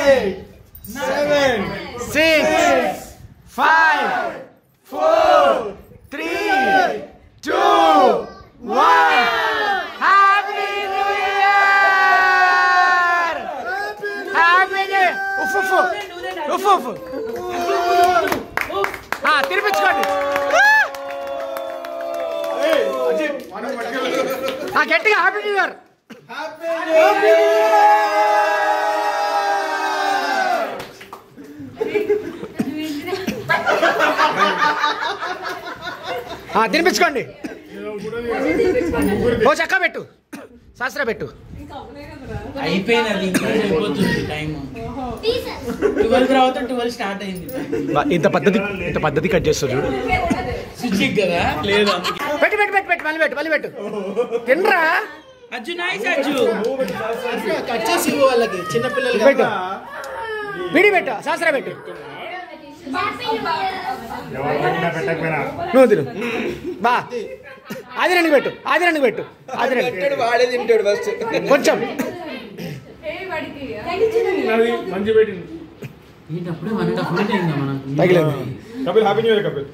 7, 6, 5, 4, 3, 2, 1. Happy New Year! Happy New Year! Uff. తినిపించుకోండి. గట్టిగా happy new year. తినిపించుకోండి. ఓ చక్క పెట్టు, శాస్త్ర పెట్టు. అయిపోయింది టైం 12 తర్వాత 12 స్టార్ట్ అయింది. ఇంత పద్ధతి కట్ చేస్తారు చూడు. స్విచ్ కదా లేదు. పెట్టు మళ్ళీ పెట్టు. తినరా అజ్జు నైస్ అజ్జు. కట్ చేసి వాళ్ళకి చిన్న పిల్లలు పెట్టు. విడి పెట్టు, శాస్త్ర పెట్టు. నువ్వు తిను బా. ఆదిరానికి పెట్టు. వాడే తింటాడు ఫస్ట్. కొంచెం ఏంటప్పుడే 1.5 minute అయిందా మనకు? తగిలేదు. Kapil happy new year Kapil.